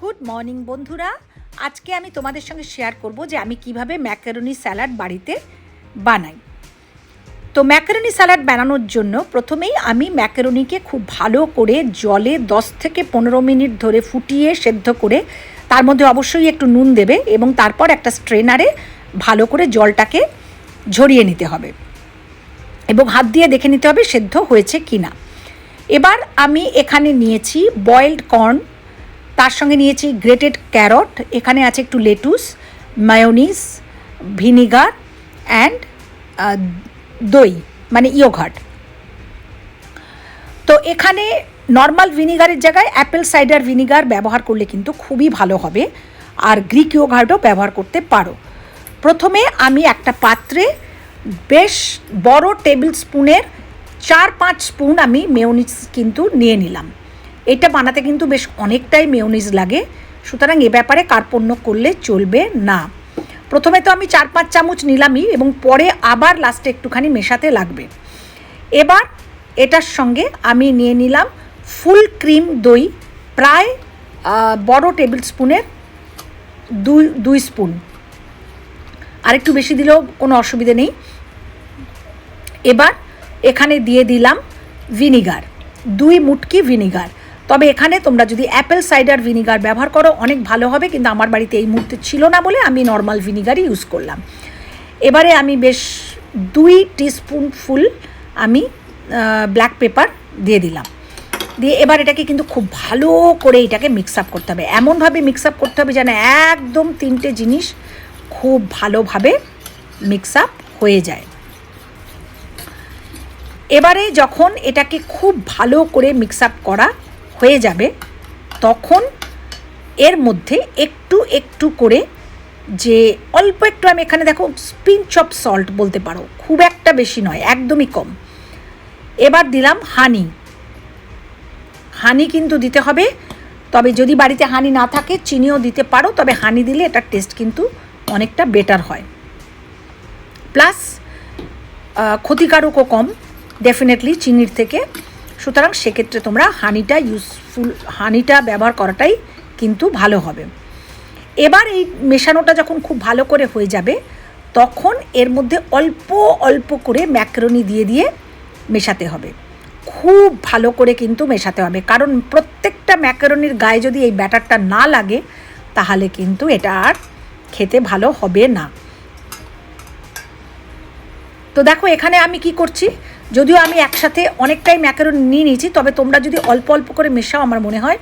Good morning বন্ধুরা, আজকে আমি তোমাদের সঙ্গে শেয়ার করব যে আমি কিভাবে ম্যাকারনি স্যালাড বাড়িতে বানাই। তো ম্যাকারনি স্যালাড বানানোর জন্য প্রথমেই আমি ম্যাকারনিকে খুব ভালো করে জলে 10 থেকে 15 মিনিট ধরে ফুটিয়ে সেদ্ধ করে তার মধ্যে অবশ্যই একটু নুন দেবে এবং তারপর একটা স্ট্রেনারে ভালো করে জলটাকে ঝরিয়ে নিতে হবে এবং হাত দিয়ে দেখে নিতে হবে সেদ্ধ হয়েছে কি না। এবার আমি এখানে নিয়েছি বয়েলড কর্ন, তার সঙ্গে নিয়েছি গ্রেটেড ক্যারট, এখানে আছে একটু লেটুস, মায়োনিজ, ভিনিগার অ্যান্ড দই মানে ইয়োগার্ট। তো এখানে নর্মাল ভিনিগারের জায়গায় অ্যাপেল সাইডার ভিনিগার ব্যবহার করলে কিন্তু খুবই ভালো হবে, আর গ্রিক ইয়োগার্টও ব্যবহার করতে পারো। প্রথমে আমি একটা পাত্রে বেশ বড় টেবিল স্পুনের 4-5 স্পুন আমি মেয়োনিজ কিন্তু নিয়ে নিলাম। এটা বানাতে কিন্তু বেশ অনেকটাই মেয়োনিজ লাগে, সুতরাং এ ব্যাপারে কার্পণ্য করলে চলবে না। প্রথমে তো আমি 4-5 চামচ নিলামই এবং পরে আবার লাস্টে একটুখানি মেশাতে লাগবে। এবার এটার সঙ্গে আমি নিয়ে নিলাম ফুল ক্রিম দই, প্রায় বড় টেবিল স্পুনের 2 স্পুন, আর একটু বেশি দিলেও কোনো অসুবিধে নেই। এবার এখানে দিয়ে দিলাম ভিনিগার, 2 মুটকি ভিনিগার। তবে এখানে তোমরা যদি অ্যাপেল সাইডার ভিনিগার ব্যবহার করো অনেক ভালো হবে, কিন্তু আমার বাড়িতে এই মুহূর্তে ছিল না বলে আমি নর্মাল ভিনিগারই ইউজ করলাম। এবারে আমি বেশ 2 টিস্পুন ফুল আমি ব্ল্যাক পেপার দিয়ে দিলাম, দিয়ে এবার এটাকে কিন্তু খুব ভালো করে এটাকে মিক্স আপ করতে হবে। এমনভাবে মিক্স আপ করতে হবে যেন একদম 3টে জিনিস খুব ভালোভাবে মিক্স আপ হয়ে যায়। এবারে যখন এটাকে খুব ভালো করে মিক্স আপ করা হয়ে যাবে তখন এর মধ্যে একটু একটু করে, যে অল্প একটু, আমি এখানে দেখো পিঞ্চ অফ সল্ট বলতে পারো, খুব একটা বেশি নয়, একদমই কম। এবার দিলাম হানি কিন্তু দিতে হবে, তবে যদি বাড়িতে হানি না থাকে চিনিও দিতে পারো, তবে হানি দিলে এটার টেস্ট কিন্তু অনেকটা বেটার হয়, প্লাস ক্ষতিকারকও কম ডেফিনেটলি চিনির থেকে। সুতরাং সেক্ষেত্রে তোমরা হানিটা ব্যবহার করাটাই কিন্তু ভালো হবে। এবার এই মেশানোটা যখন খুব ভালো করে হয়ে যাবে তখন এর মধ্যে অল্প অল্প করে ম্যাকারনি দিয়ে দিয়ে মেশাতে হবে, খুব ভালো করে কিন্তু মেশাতে হবে, কারণ প্রত্যেকটা ম্যাকারনির গায়ে যদি এই ব্যাটারটা না লাগে তাহলে কিন্তু এটা আর খেতে ভালো হবে না। তো দেখো এখানে আমি কি করছি, যদিও আমি একসাথে অনেকটাই ম্যাকারনি নিয়ে নিয়েছি, তবে তোমরা যদি অল্প অল্প করে মেশাও আমার মনে হয়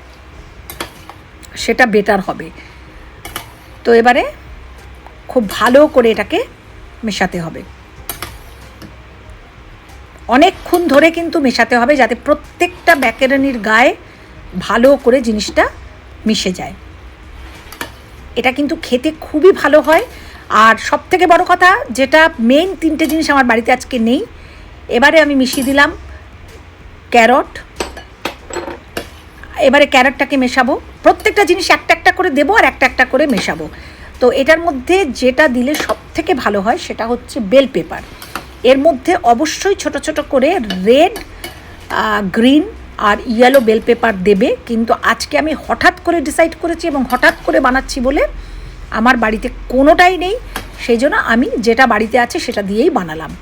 সেটা বেটার হবে। তো এবারে খুব ভালো করে এটাকে মেশাতে হবে, অনেকক্ষণ ধরে কিন্তু মেশাতে হবে যাতে প্রত্যেকটা ম্যাকারনির গায়ে ভালো করে জিনিসটা মিশে যায়। এটা কিন্তু খেতে খুবই ভালো হয়। আর সবথেকে বড় কথা, যেটা মেইন 3টে জিনিস আমার বাড়িতে আজকে নেই, এবারে আমি মিশিয়ে দিলাম ক্যারট। এবারে ক্যারটটাকে মেশাবো, প্রত্যেকটা জিনিস একটা একটা করে দেবো আর একটা একটা করে মেশাবো। তো এটার মধ্যে যেটা দিলে সবথেকে ভালো হয় সেটা হচ্ছে বেল পেপার। এর মধ্যে অবশ্যই ছোট ছোট করে রেড, গ্রিন আর ইয়েলো বেল পেপার দেবে, কিন্তু আজকে আমি হঠাৎ করে ডিসাইড করেছি এবং হঠাৎ করে বানাচ্ছি বলে আমার বাড়িতে কোনোটাই নেই, সেই জন্য আমি যেটা বাড়িতে আছে সেটা দিয়েই বানালাম।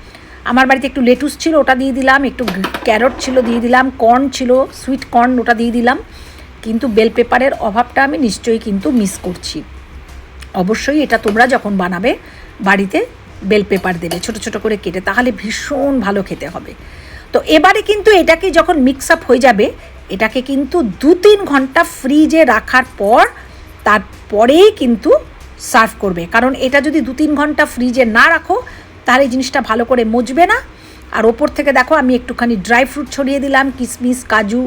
আমার বাড়িতে একটু লেটুস ছিল, ওটা দিয়ে দিলাম, একটু ক্যারট ছিল দিয়ে দিলাম, কর্ন ছিল, সুইট কর্ন, ওটা দিয়ে দিলাম, কিন্তু বেল পেপারের অভাবটা আমি নিশ্চয়ই কিন্তু মিস করছি। অবশ্যই এটা তোমরা যখন বানাবে বাড়িতে বেল পেপার দেবে ছোট ছোট করে কেটে, তাহলে ভীষণ ভালো খেতে হবে। তো এবারে কিন্তু এটাকে যখন মিক্স আপ হয়ে যাবে এটাকে কিন্তু 2-3 ঘন্টা ফ্রিজে রাখার পর তারপরেই কিন্তু সার্ভ করবে, কারণ এটা যদি 2-3 ঘন্টা ফ্রিজে না রাখো তাহলে এই জিনিসটা ভালো করে মজবে না। আর ওপর থেকে দেখো আমি একটুখানি ড্রাই ফ্রুট ছড়িয়ে দিলাম, কিশমিশ, কাজু,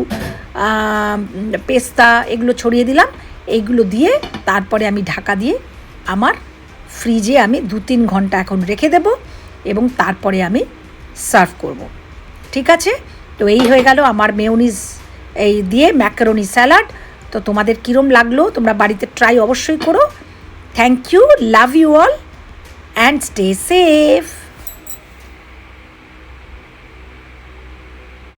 পেস্তা এগুলো ছড়িয়ে দিলাম। এইগুলো দিয়ে তারপরে আমি ঢাকা দিয়ে আমার ফ্রিজে আমি 2-3 ঘন্টা এখন রেখে দেব এবং তারপরে আমি সার্ভ করব। ঠিক আছে, তো এই হয়ে গেল আমার মেয়োনিজ এই দিয়ে ম্যাকারনি স্যালাড। তো তোমাদের কীরম লাগলো তোমরা বাড়িতে ট্রাই অবশ্যই করো। Thank you, love you all and stay safe.